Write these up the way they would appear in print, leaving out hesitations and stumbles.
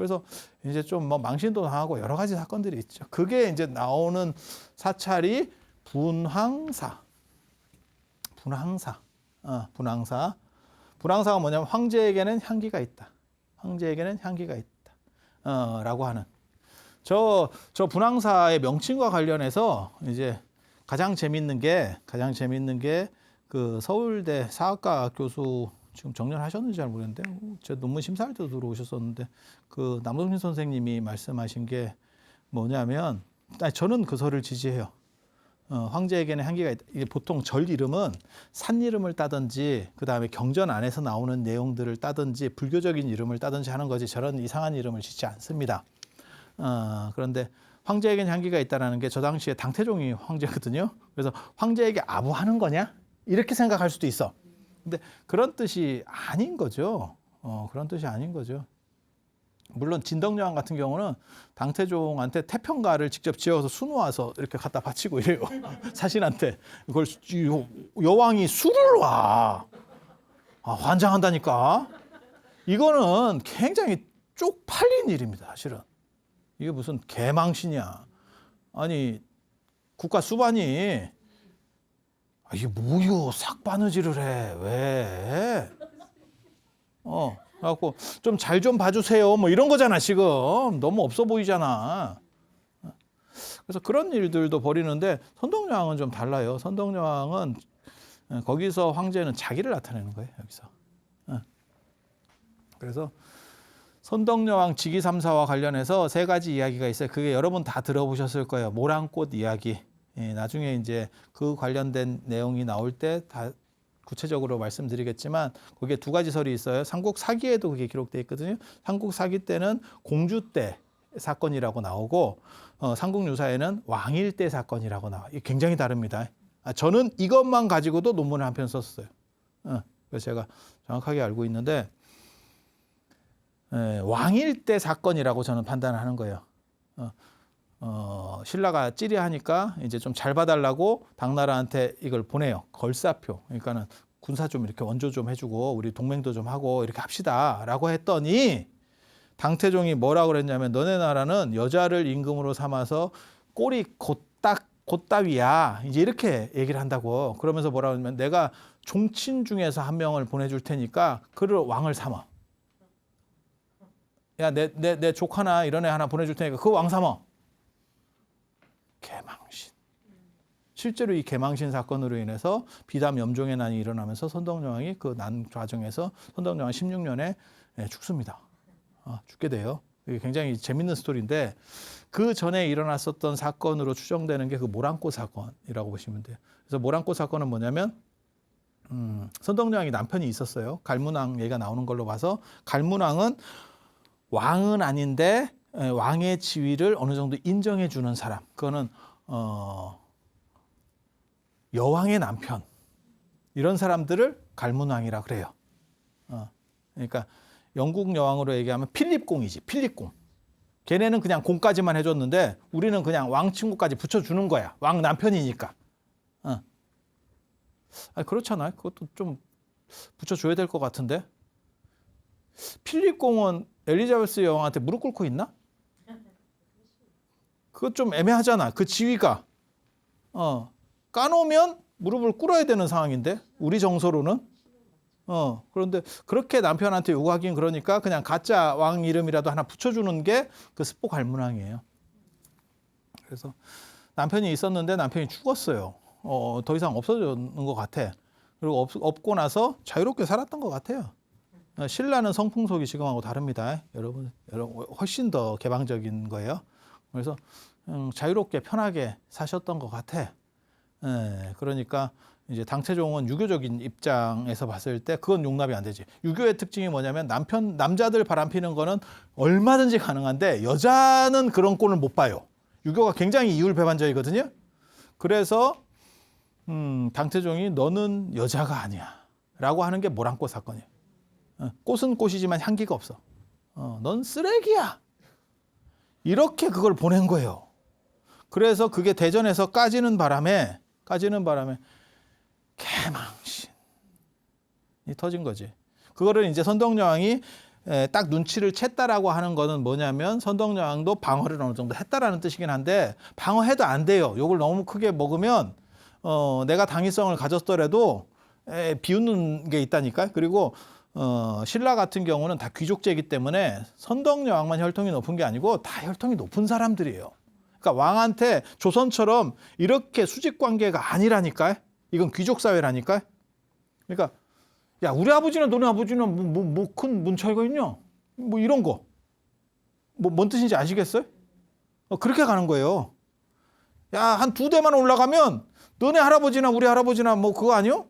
그래서 이제 좀 뭐 망신도 당하고 여러 가지 사건들이 있죠. 그게 이제 나오는 사찰이 분황사. 분황사가 뭐냐면 황제에게는 향기가 있다. 황제에게는 향기가 있다. 라고 하는. 저 분황사의 명칭과 관련해서 이제 가장 재밌는 게 그 서울대 사학과 교수 지금 정년하셨는지 잘 모르겠는데 제 논문 심사할 때도 들어오셨었는데 그 남동신 선생님이 말씀하신 게 뭐냐면 저는 그 설을 지지해요. 황제에게는 향기가 있다. 이게 보통 절 이름은 산 이름을 따든지 그 다음에 경전 안에서 나오는 내용들을 따든지 불교적인 이름을 따든지 하는 거지 저런 이상한 이름을 짓지 않습니다. 그런데 황제에게는 향기가 있다는 게 저 당시에 당태종이 황제거든요. 그래서 황제에게 아부하는 거냐? 이렇게 생각할 수도 있어. 근데 그런 뜻이 아닌 거죠. 그런 뜻이 아닌 거죠. 물론 진덕여왕 같은 경우는 당태종한테 태평가를 직접 지어서 수놓아서 이렇게 갖다 바치고 이래요. 사신한테. 그걸 여왕이 수를 와. 환장한다니까. 이거는 굉장히 쪽팔린 일입니다. 사실은. 이게 무슨 개망신이야. 아니 국가 수반이 이게 뭐요 삭바느질을 해. 왜? 그래갖고 좀 잘 좀 봐주세요. 뭐 이런 거잖아 지금. 너무 없어 보이잖아. 그래서 그런 일들도 벌이는데 선덕여왕은 좀 달라요. 선덕여왕은 거기서 황제는 자기를 나타내는 거예요. 여기서. 그래서 선덕여왕 직위삼사와 관련해서 세 가지 이야기가 있어요. 그게 여러분 다 들어보셨을 거예요. 모란꽃 이야기. 나중에 이제 그 관련된 내용이 나올 때 다 구체적으로 말씀드리겠지만 거기에 두 가지 설이 있어요. 삼국 사기에도 그게 기록되어 있거든요. 삼국 사기 때는 공주 때 사건이라고 나오고 삼국 유사에는 왕일 때 사건이라고 나와요. 이게 굉장히 다릅니다. 저는 이것만 가지고도 논문을 한 편 썼어요. 그래서 제가 정확하게 알고 있는데 왕일 때 사건이라고 저는 판단하는 거예요. 신라가 찌리하니까 이제 좀 잘 봐달라고 당나라한테 이걸 보내요. 걸사표. 그러니까는 군사 좀 이렇게 원조 좀 해주고 우리 동맹도 좀 하고 이렇게 합시다라고 했더니 당태종이 뭐라고 그랬냐면 너네 나라는 여자를 임금으로 삼아서 꼴이 곧따위야. 이제 이렇게 얘기를 한다고. 그러면서 뭐라고 하냐면 내가 종친 중에서 한 명을 보내줄 테니까 그를 왕을 삼아. 야, 내 조카나 이런 애 하나 보내줄 테니까 그 왕 삼아. 개망신. 실제로 이 개망신 사건으로 인해서 비담 염종의 난이 일어나면서 선덕여왕이 그 난 과정에서 선덕여왕 16년에 죽습니다. 죽게 돼요. 이게 굉장히 재밌는 스토리인데 그 전에 일어났었던 사건으로 추정되는 게 그 모란꽃 사건이라고 보시면 돼요. 그래서 모란꽃 사건은 뭐냐면 선덕여왕이 남편이 있었어요. 갈문왕 얘기가 나오는 걸로 봐서 갈문왕은 왕은 아닌데 왕의 지위를 어느 정도 인정해 주는 사람. 그거는 여왕의 남편. 이런 사람들을 갈문왕이라 그래요. 그러니까 영국 여왕으로 얘기하면 필립공이지. 필립공. 걔네는 그냥 공까지만 해줬는데 우리는 그냥 왕 친구까지 붙여주는 거야. 왕 남편이니까. 그렇잖아요. 그것도 좀 붙여줘야 될 것 같은데. 필립공은 엘리자베스 여왕한테 무릎 꿇고 있나? 그거 좀 애매하잖아. 그 지위가. 까놓으면 무릎을 꿇어야 되는 상황인데 우리 정서로는. 그런데 그렇게 남편한테 요구하긴 그러니까 그냥 가짜 왕 이름이라도 하나 붙여주는 게 그 스포 갈문왕이에요. 그래서 남편이 있었는데 남편이 죽었어요. 더 이상 없어지는 것 같아. 그리고 없고 나서 자유롭게 살았던 것 같아요. 신라는 성풍속이 지금하고 다릅니다. 여러분 훨씬 더 개방적인 거예요. 그래서 자유롭게 편하게 사셨던 것 같아. 그러니까 이제 당태종은 유교적인 입장에서 봤을 때 그건 용납이 안 되지. 유교의 특징이 뭐냐면 남자들 바람피는 거는 얼마든지 가능한데 여자는 그런 꼴을 못 봐요. 유교가 굉장히 이율배반적이거든요. 그래서 당태종이 너는 여자가 아니야 라고 하는 게 모란꽃 사건이에요. 꽃은 꽃이지만 향기가 없어. 넌 쓰레기야. 이렇게 그걸 보낸 거예요. 그래서 그게 대전에서 까지는 바람에 개망신이 터진 거지. 그거를 이제 선덕여왕이 딱 눈치를 챘다라고 하는 거는 뭐냐면 선덕여왕도 방어를 어느 정도 했다라는 뜻이긴 한데 방어해도 안 돼요. 요걸 너무 크게 먹으면 내가 당위성을 가졌더라도 비웃는 게 있다니까요. 그리고 신라 같은 경우는 다 귀족제이기 때문에 선덕여왕만 혈통이 높은 게 아니고 다 혈통이 높은 사람들이에요. 그러니까 왕한테 조선처럼 이렇게 수직 관계가 아니라니까요. 이건 귀족 사회라니까요. 그러니까 야, 우리 아버지는 너네 아버지는 뭐 큰 문 차이가 있냐? 뭐 이런 거. 뭔 뜻인지 아시겠어요? 그렇게 가는 거예요. 야, 한 2대만 올라가면 너네 할아버지나 우리 할아버지나 뭐 그거 아니요?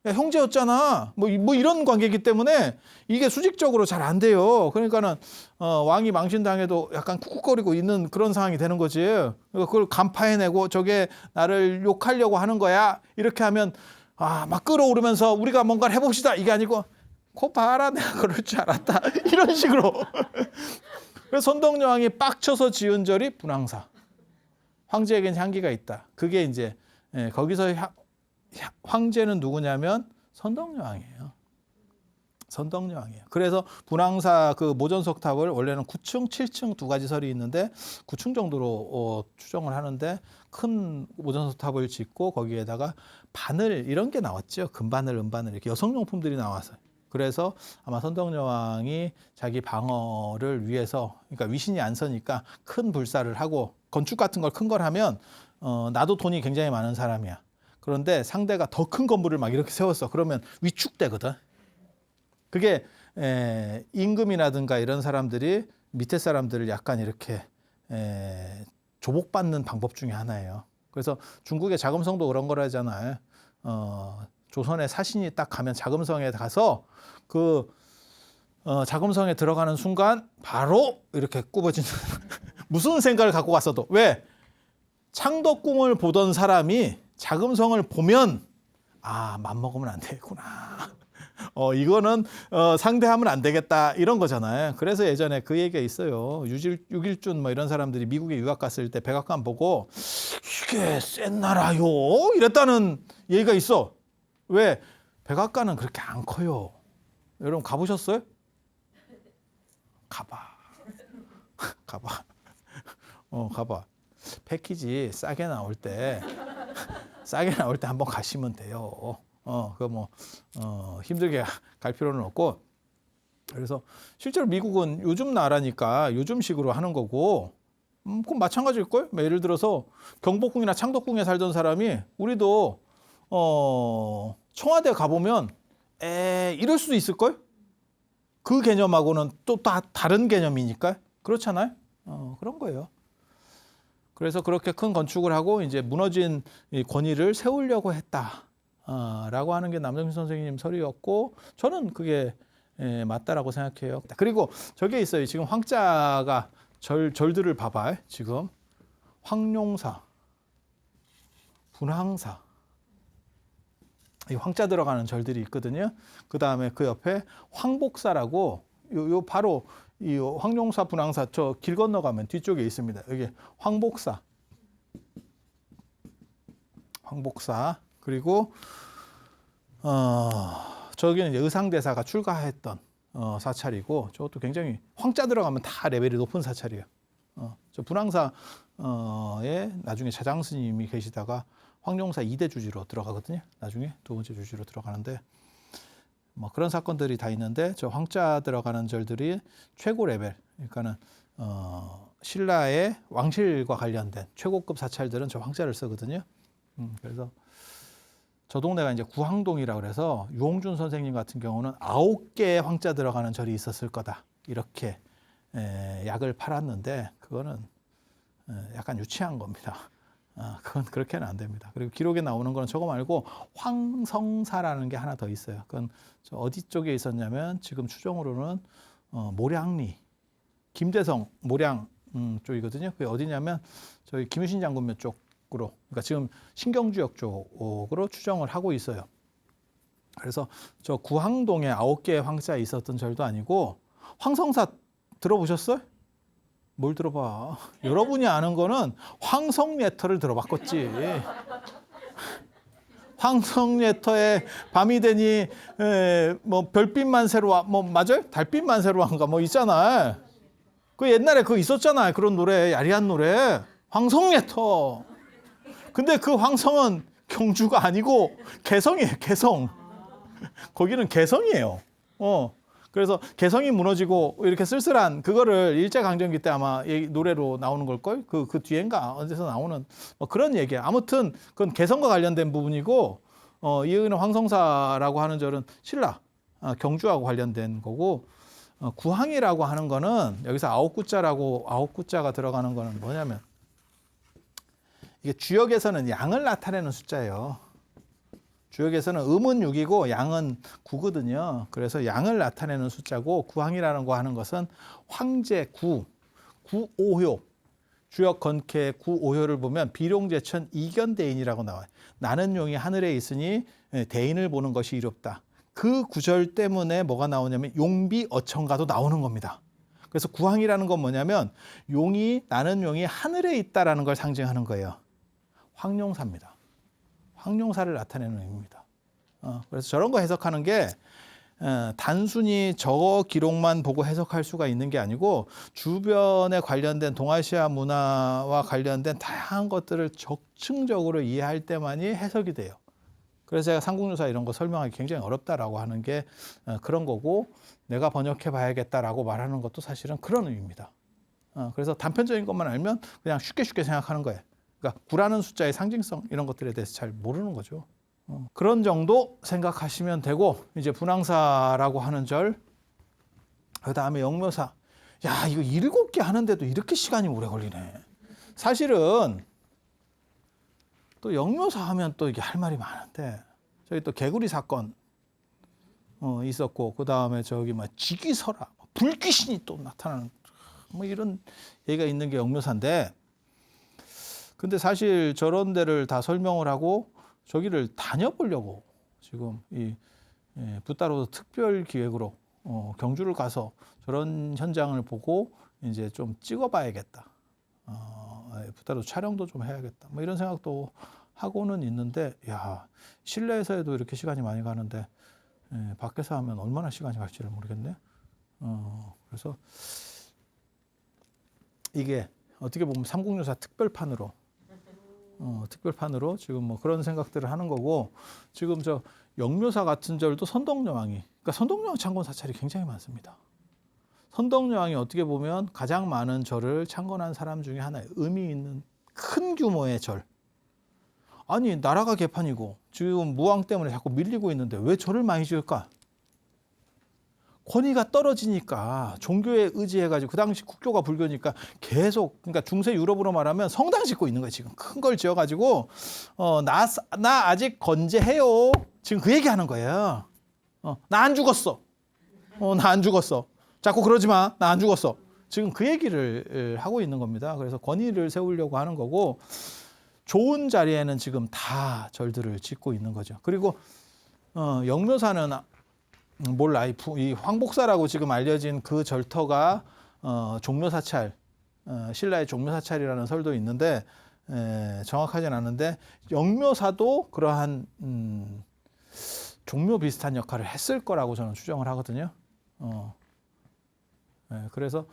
야, 형제였잖아. 뭐 이런 관계이기 때문에 이게 수직적으로 잘 안 돼요. 그러니까는 왕이 망신당해도 약간 쿡쿡거리고 있는 그런 상황이 되는 거지. 그러니까 그걸 간파해내고 저게 나를 욕하려고 하는 거야. 이렇게 하면 막 끌어오르면서 우리가 뭔가를 해봅시다. 이게 아니고 코 봐라 내가 그럴 줄 알았다. 이런 식으로. 그래서 선덕여왕이 빡쳐서 지은 절이 분황사. 황제에겐 향기가 있다. 그게 이제 거기서 황제는 누구냐면 선덕여왕이에요. 선덕여왕이에요. 그래서 분황사 그 모전석탑을 원래는 9층, 7층 두 가지 설이 있는데 9층 정도로 추정을 하는데 큰 모전석탑을 짓고 거기에다가 바늘 이런 게 나왔죠. 금바늘, 은바늘 이렇게 여성용품들이 나와서. 그래서 아마 선덕여왕이 자기 방어를 위해서 그러니까 위신이 안 서니까 큰 불사를 하고 건축 같은 걸 큰 걸 하면 나도 돈이 굉장히 많은 사람이야. 그런데 상대가 더 큰 건물을 막 이렇게 세웠어. 그러면 위축되거든. 그게 임금이라든가 이런 사람들이 밑에 사람들을 약간 이렇게 조복받는 방법 중에 하나예요. 그래서 중국의 자금성도 그런 거라 하잖아요. 조선의 사신이 딱 가면 자금성에 가서 그 자금성에 들어가는 순간 바로 이렇게 굽어지는 무슨 생각을 갖고 갔어도 왜? 창덕궁을 보던 사람이 자금성을 보면 맘먹으면 안 되겠구나. 이거는 상대하면 안 되겠다 이런 거잖아요. 그래서 예전에 그 얘기가 있어요. 유길준 뭐 이런 사람들이 미국에 유학 갔을 때 백악관 보고 이게 센 나라요 이랬다는 얘기가 있어. 왜? 백악관은 그렇게 안 커요. 여러분 가보셨어요? 가봐. 가봐. 패키지 싸게 나올 때 한번 가시면 돼요. 힘들게 갈 필요는 없고. 그래서 실제로 미국은 요즘 나라니까 요즘식으로 하는 거고, 그럼 마찬가지일걸? 예를 들어서 경복궁이나 창덕궁에 살던 사람이 우리도 청와대 가보면 이럴 수도 있을걸? 그 개념하고는 또 다른 개념이니까. 그렇잖아요? 그런 거예요. 그래서 그렇게 큰 건축을 하고 이제 무너진 이 권위를 세우려고 했다. 라고 하는 게 남정신 선생님 설이었고 저는 그게 맞다라고 생각해요. 그리고 저게 있어요. 지금 황자가 절들을 봐봐. 지금 황룡사, 분황사 이 황자 들어가는 절들이 있거든요. 그 다음에 그 옆에 황복사라고 요 바로 이 황룡사, 분황사 저 길 건너가면 뒤쪽에 있습니다. 여기 황복사 그리고 저기는 이제 의상대사가 출가했던 사찰이고 저것도 굉장히 황자 들어가면 다 레벨이 높은 사찰이에요. 저 분황사에 나중에 자장 스님이 계시다가 황룡사 2대 주지로 들어가거든요. 나중에 두 번째 주지로 들어가는데 뭐 그런 사건들이 다 있는데 저 황자 들어가는 절들이 최고 레벨 그러니까는 신라의 왕실과 관련된 최고급 사찰들은 저 황자를 쓰거든요. 그래서 저 동네가 이제 구항동이라고 그래서 유홍준 선생님 같은 경우는 9개의 황자 들어가는 절이 있었을 거다. 이렇게 약을 팔았는데 그거는 약간 유치한 겁니다. 그건 그렇게는 안 됩니다. 그리고 기록에 나오는 거는 저거 말고 황성사라는 게 하나 더 있어요. 그건 저 어디 쪽에 있었냐면 지금 추정으로는 모량리, 김대성, 모량 쪽이거든요. 그게 어디냐면 저희 김유신 장군묘 쪽으로, 그러니까 지금 신경주역 쪽으로 추정을 하고 있어요. 그래서 저 구항동에 9개의 황자에 있었던 절도 아니고 황성사 들어보셨어요? 뭘 들어봐. 여러분이 아는 거는 황성예터를 들어봤겠지. 황성예터에 밤이 되니 뭐 별빛만 새로워 뭐 맞아요? 달빛만 새로워한가 뭐 있잖아. 그 옛날에 그거 있었잖아요. 그런 노래 야리한 노래 황성예터. 근데 그 황성은 경주가 아니고 개성이에요. 개성. 거기는 개성이에요. 그래서 개성이 무너지고 이렇게 쓸쓸한 그거를 일제강점기 때 아마 노래로 나오는 걸걸? 그 뒤엔가 어디서 나오는 뭐 그런 얘기야. 아무튼 그건 개성과 관련된 부분이고 이은 황성사라고 하는 절은 신라 경주하고 관련된 거고 구항이라고 하는 거는 여기서 아홉 구자가 들어가는 거는 뭐냐면 이게 주역에서는 양을 나타내는 숫자예요. 주역에서는 음은 6이고 양은 9거든요. 그래서 양을 나타내는 숫자고 구항이라는 거 하는 것은 황제 구오효 주역 건캐 구오효를 보면 비룡제천 이견대인이라고 나와요. 나는 용이 하늘에 있으니 대인을 보는 것이 이롭다. 그 구절 때문에 뭐가 나오냐면 용비 어천가도 나오는 겁니다. 그래서 구항이라는 건 뭐냐면 나는 용이 하늘에 있다라는 걸 상징하는 거예요. 황룡사입니다. 황룡사를 나타내는 의미입니다. 그래서 저런 거 해석하는 게 단순히 저 기록만 보고 해석할 수가 있는 게 아니고 주변에 관련된 동아시아 문화와 관련된 다양한 것들을 적층적으로 이해할 때만이 해석이 돼요. 그래서 제가 삼국유사 이런 거 설명하기 굉장히 어렵다라고 하는 게 그런 거고 내가 번역해 봐야겠다라고 말하는 것도 사실은 그런 의미입니다. 그래서 단편적인 것만 알면 그냥 쉽게 생각하는 거예요. 그러니까 9라는 숫자의 상징성 이런 것들에 대해서 잘 모르는 거죠. 그런 정도 생각하시면 되고 이제 분황사라고 하는 절 그다음에 영묘사. 야 이거 7개 하는데도 이렇게 시간이 오래 걸리네. 사실은 또 영묘사 하면 또 이게 할 말이 많은데 저기 또 개구리 사건 있었고 그다음에 저기 뭐 지기설화 불귀신이 또 나타나는 뭐 이런 얘기가 있는 게 영묘사인데 근데 사실 저런 데를 다 설명을 하고 저기를 다녀보려고 지금 이 붓다로 특별 기획으로 경주를 가서 저런 현장을 보고 이제 좀 찍어봐야겠다. 붓다로 촬영도 좀 해야겠다. 뭐 이런 생각도 하고는 있는데, 야 실내에서 도 이렇게 시간이 많이 가는데 밖에서 하면 얼마나 시간이 갈지를 모르겠네. 그래서 이게 어떻게 보면 삼국유사 특별판으로 지금 뭐 그런 생각들을 하는 거고 지금 저 영묘사 같은 절도 선덕여왕이 그러니까 선덕여왕 창건 사찰이 굉장히 많습니다. 선덕여왕이 어떻게 보면 가장 많은 절을 창건한 사람 중에 하나예요. 의미 있는 큰 규모의 절. 아니 나라가 개판이고 지금 무왕 때문에 자꾸 밀리고 있는데 왜 절을 많이 지을까? 권위가 떨어지니까 종교에 의지해가지고 그 당시 국교가 불교니까 계속 그러니까 중세 유럽으로 말하면 성당 짓고 있는 거예요. 지금 큰 걸 지어가지고 나 아직 건재해요. 지금 그 얘기하는 거예요. 나 안 죽었어. 나 안 죽었어. 자꾸 그러지 마. 나 안 죽었어. 지금 그 얘기를 하고 있는 겁니다. 그래서 권위를 세우려고 하는 거고 좋은 자리에는 지금 다 절들을 짓고 있는 거죠. 그리고 영묘사는 몰라. 이 황복사라고 지금 알려진 그 절터가 종묘사찰, 신라의 종묘사찰이라는 설도 있는데 정확하진 않은데 영묘사도 그러한 종묘 비슷한 역할을 했을 거라고 저는 추정을 하거든요. 그래서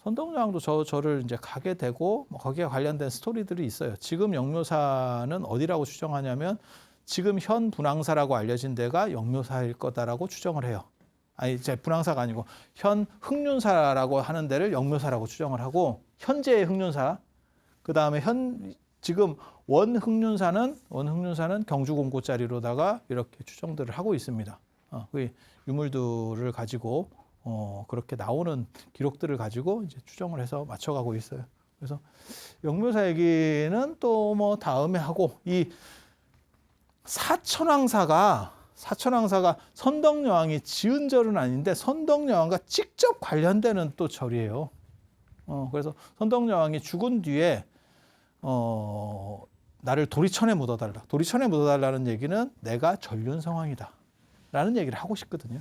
선덕여왕도 저를 이제 가게 되고 뭐 거기에 관련된 스토리들이 있어요. 지금 영묘사는 어디라고 추정하냐면 지금 현 분황사라고 알려진 데가 영묘사일 거다라고 추정을 해요. 아니, 제 분황사가 아니고 현 흑륜사라고 하는 데를 영묘사라고 추정을 하고 현재의 흑륜사, 그 다음에 지금 원흑륜사는 경주공고짜리로다가 이렇게 추정들을 하고 있습니다. 그 유물들을 가지고 그렇게 나오는 기록들을 가지고 이제 추정을 해서 맞춰가고 있어요. 그래서 영묘사 얘기는 또 뭐 다음에 하고 이 사천왕사가 선덕여왕이 지은 절은 아닌데 선덕여왕과 직접 관련되는 또 절이에요. 그래서 선덕여왕이 죽은 뒤에 나를 도리천에 묻어달라. 도리천에 묻어달라는 얘기는 내가 전륜성왕이다 라는 얘기를 하고 싶거든요.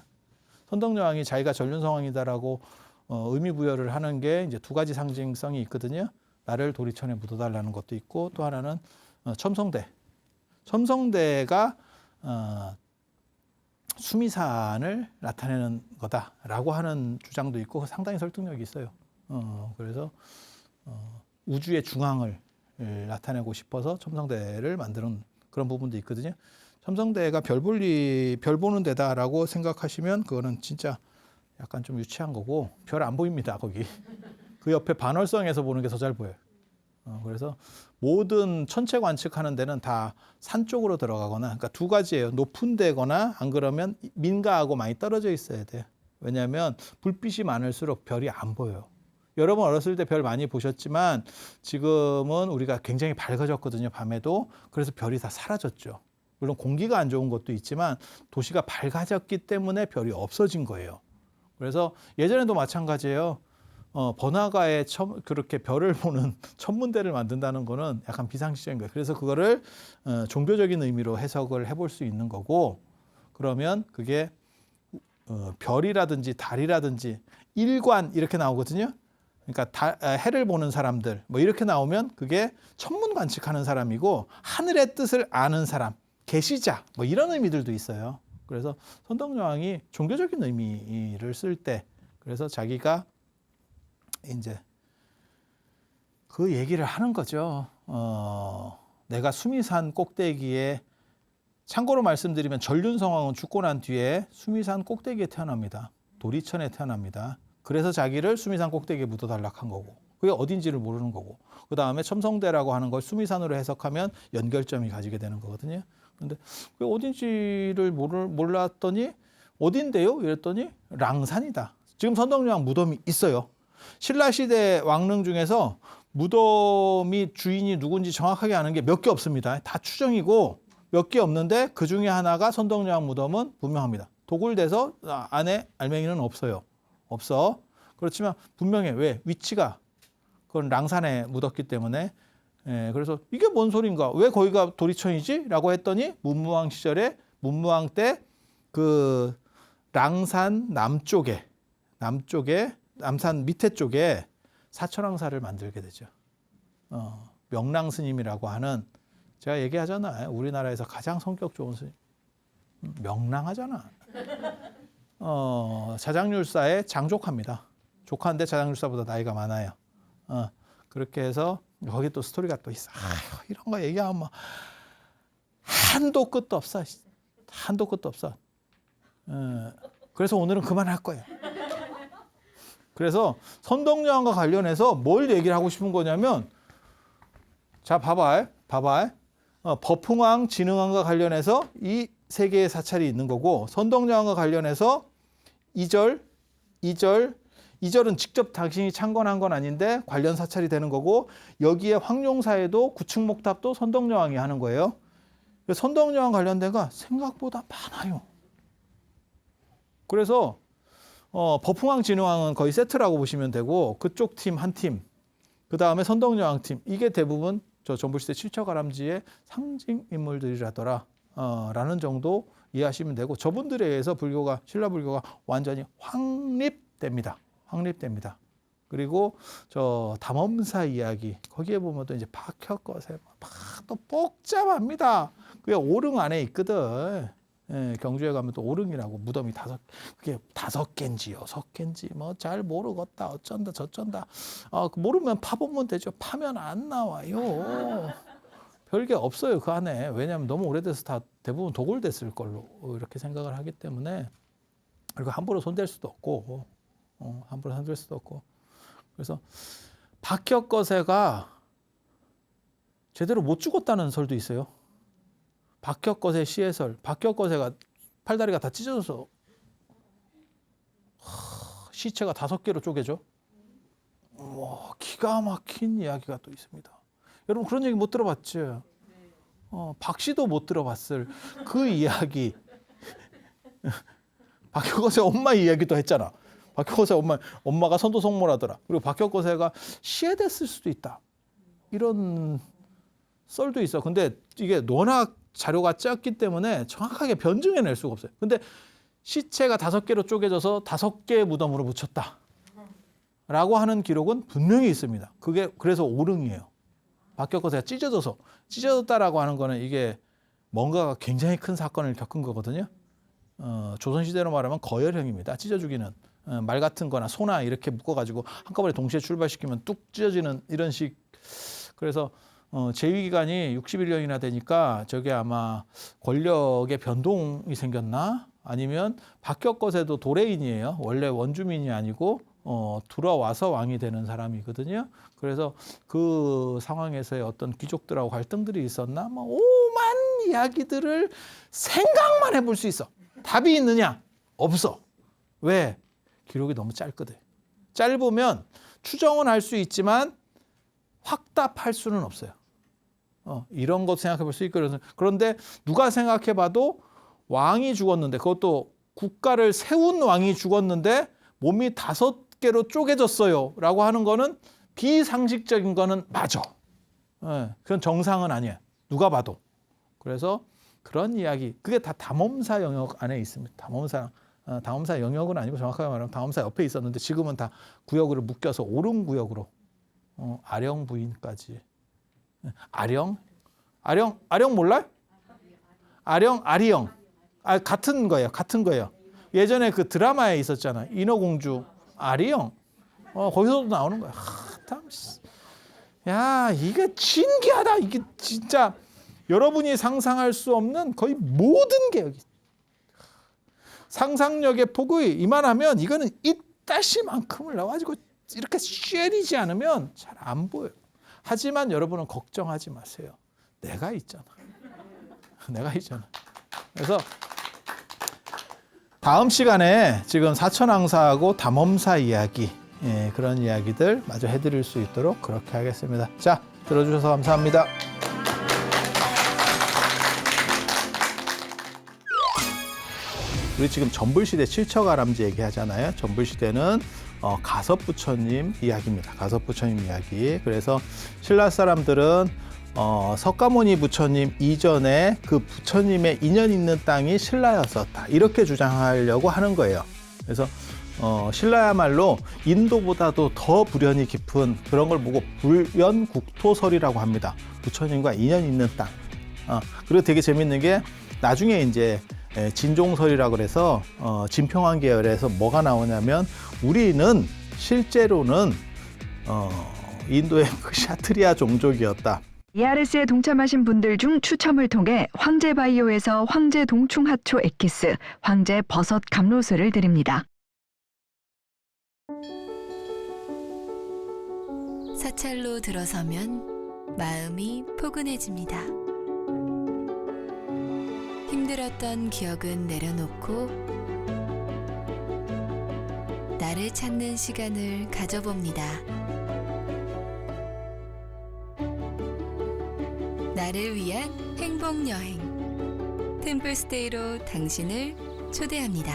선덕여왕이 자기가 전륜성왕이다라고 의미 부여를 하는 게 이제 두 가지 상징성이 있거든요. 나를 도리천에 묻어달라는 것도 있고 또 하나는 첨성대가 수미산을 나타내는 거다라고 하는 주장도 있고 상당히 설득력이 있어요. 그래서 우주의 중앙을 나타내고 싶어서 첨성대를 만드는 그런 부분도 있거든요. 첨성대가 별 보는 데다라고 생각하시면 그거는 진짜 약간 좀 유치한 거고 별 안 보입니다. 거기 그 옆에 반월성에서 보는 게 더 잘 보여요. 그래서 모든 천체 관측하는 데는 다 산 쪽으로 들어가거나, 그러니까 두 가지예요. 높은 데거나 안 그러면 민가하고 많이 떨어져 있어야 돼요. 왜냐하면 불빛이 많을수록 별이 안 보여요. 여러분 어렸을 때 별 많이 보셨지만 지금은 우리가 굉장히 밝아졌거든요. 밤에도. 그래서 별이 다 사라졌죠. 물론 공기가 안 좋은 것도 있지만 도시가 밝아졌기 때문에 별이 없어진 거예요. 그래서 예전에도 마찬가지예요. 번화가에 그렇게 별을 보는 천문대를 만든다는 거는 약간 비상식적인 거예요. 그래서 그거를 종교적인 의미로 해석을 해볼 수 있는 거고, 그러면 그게 별이라든지 달이라든지 일관 이렇게 나오거든요. 그러니까 해를 보는 사람들 뭐 이렇게 나오면 그게 천문 관측하는 사람이고 하늘의 뜻을 아는 사람, 계시자 뭐 이런 의미들도 있어요. 그래서 선덕여왕이 종교적인 의미를 쓸 때, 그래서 자기가 이제 그 얘기를 하는 거죠. 내가 수미산 꼭대기에, 참고로 말씀드리면 전륜성왕은 죽고 난 뒤에 수미산 꼭대기에 태어납니다. 도리천에 태어납니다. 그래서 자기를 수미산 꼭대기에 묻어달라고 한 거고, 그게 어딘지를 모르는 거고, 그 다음에 첨성대라고 하는 걸 수미산으로 해석하면 연결점이 가지게 되는 거거든요. 근데 그 어딘지를 몰랐더니 어딘데요? 이랬더니 랑산이다. 지금 선덕여왕 무덤이 있어요. 신라시대 왕릉 중에서 무덤이 주인이 누군지 정확하게 아는 게 몇 개 없습니다. 다 추정이고 몇 개 없는데 그 중에 하나가 선덕여왕 무덤은 분명합니다. 도굴돼서 안에 알맹이는 없어요. 없어. 그렇지만 분명해. 왜? 위치가 그건 랑산에 묻었기 때문에. 그래서 이게 뭔 소린가? 왜 거기가 도리천이지? 라고 했더니 문무왕 시절에, 문무왕 때 그 랑산 남쪽에 남산 밑에 쪽에 사천왕사를 만들게 되죠. 명랑 스님이라고 하는, 제가 얘기하잖아요. 우리나라에서 가장 성격 좋은 스님. 명랑하잖아. 자장률사의 장조카입니다. 조카인데 자장률사보다 나이가 많아요. 그렇게 해서 거기 또 스토리가 또 있어. 이런 거 얘기하면 뭐 한도 끝도 없어. 한도 끝도 없어. 그래서 오늘은 그만할 거예요. 그래서 선덕여왕과 관련해서 뭘 얘기를 하고 싶은 거냐면, 자 봐봐. 법흥왕, 진흥왕과 관련해서 이 세 개의 사찰이 있는 거고, 선덕여왕과 관련해서 2절은 직접 당신이 창건한 건 아닌데 관련 사찰이 되는 거고, 여기에 황룡사에도 구축목탑도 선덕여왕이 하는 거예요. 선덕여왕 관련된 거 생각보다 많아요. 그래서 법흥왕, 진흥왕은 거의 세트라고 보시면 되고, 그쪽 팀 한 팀, 그 다음에 선덕여왕 팀, 이게 대부분 저 전부시대 칠처가람지의 상징 인물들이라더라 라는 정도 이해하시면 되고, 저분들에 의해서 신라불교가 완전히 확립됩니다. 그리고 저 담엄사 이야기, 거기에 보면 또 이제 박혁거세 막 또 복잡합니다. 그게 오릉 안에 있거든. 경주에 가면 또 오릉이라고 무덤이 그게 5개인지 6개인지 뭐 잘 모르겠다. 어쩐다 저쩐다. 모르면 파보면 되죠. 파면 안 나와요. 별게 없어요 그 안에. 왜냐하면 너무 오래돼서 다 대부분 도굴됐을 걸로 이렇게 생각을 하기 때문에. 그리고 함부로 손댈 수도 없고, 그래서 박혁거세가 제대로 못 죽었다는 설도 있어요. 박혁거세 시해설, 박혁거세가 팔다리가 다 찢어져서 시체가 5개로 쪼개져. 기가 막힌 이야기가 또 있습니다. 여러분 그런 얘기 못 들어봤죠? 박씨도 못 들어봤을 그 이야기. 박혁거세 엄마 이야기도 했잖아. 박혁거세 엄마가 선도성모라더라. 그리고 박혁거세가 시해됐을 수도 있다. 이런 썰도 있어. 근데 이게 워낙 자료가 작기 때문에 정확하게 변증해낼 수가 없어요. 근데 시체가 5개로 쪼개져서 5개의 무덤으로 묻혔다 라고 하는 기록은 분명히 있습니다. 그게 그래서 오릉이에요. 박혁거세가 찢어졌다라고 하는 거는 이게 뭔가가 굉장히 큰 사건을 겪은 거거든요. 조선시대로 말하면 거열형입니다. 찢어 죽이는. 말 같은 거나 소나 이렇게 묶어가지고 한꺼번에 동시에 출발시키면 뚝 찢어지는 이런 식. 그래서 재위기간이 61년이나 되니까 저게 아마 권력의 변동이 생겼나? 아니면 바뀌었것에도 도레인이에요. 원래 원주민이 아니고 들어와서 왕이 되는 사람이거든요. 그래서 그 상황에서의 어떤 귀족들하고 갈등들이 있었나? 뭐 오만 이야기들을 생각만 해볼 수 있어. 답이 있느냐? 없어. 왜? 기록이 너무 짧거든. 짧으면 추정은 할 수 있지만 확답할 수는 없어요. 이런 것 생각해 볼 수 있거든요. 그런데 누가 생각해 봐도 왕이 죽었는데, 그것도 국가를 세운 왕이 죽었는데 몸이 5개로 쪼개졌어요 라고 하는 거는 비상식적인 거는 맞아. 그건 정상은 아니야. 누가 봐도. 그래서 그런 이야기, 그게 다 담엄사 영역 안에 있습니다. 담엄사 영역은 아니고 정확하게 말하면 담엄사 옆에 있었는데 지금은 다 구역으로 묶여서 옳은 구역으로 아령 부인까지. 아령 몰라요? 아리영. 같은 거예요. 예전에 그 드라마에 있었잖아. 인어공주 아리영. 거기서도 나오는 거야. 야, 이게 신기하다. 이게 진짜 여러분이 상상할 수 없는 거의 모든 게 여기. 상상력의 폭이 이만하면 이거는 이따시만큼을 나와가지고 이렇게 쉐리지 않으면 잘 안 보여요. 하지만 여러분은 걱정하지 마세요. 내가 있잖아. 그래서 다음 시간에 지금 사천왕사하고 담엄사 이야기, 그런 이야기들 마저 해드릴 수 있도록 그렇게 하겠습니다. 자, 들어주셔서 감사합니다. 우리 지금 전불시대 칠척아람지 얘기하잖아요. 전불시대는 가섭부처님 이야기입니다. 가섭부처님 이야기. 그래서 신라 사람들은 석가모니 부처님 이전에 그 부처님의 인연 있는 땅이 신라였었다. 이렇게 주장하려고 하는 거예요. 그래서 신라야말로 인도보다도 더 불연이 깊은 그런 걸 보고 불연국토설이라고 합니다. 부처님과 인연 있는 땅. 그리고 되게 재밌는 게 나중에 이제 진종설이라고 그래서 진평왕 계열에서 뭐가 나오냐면 우리는 실제로는 인도의 그 샤트리아 종족이었다. ERS에 동참하신 분들 중 추첨을 통해 황제바이오에서 황제 동충하초 엑기스, 황제 버섯 감로스를 드립니다. 사찰로 들어서면 마음이 포근해집니다. 힘들었던 기억은 내려놓고 나를 찾는 시간을 가져봅니다. 나를 위한 행복 여행 템플스테이로 당신을 초대합니다.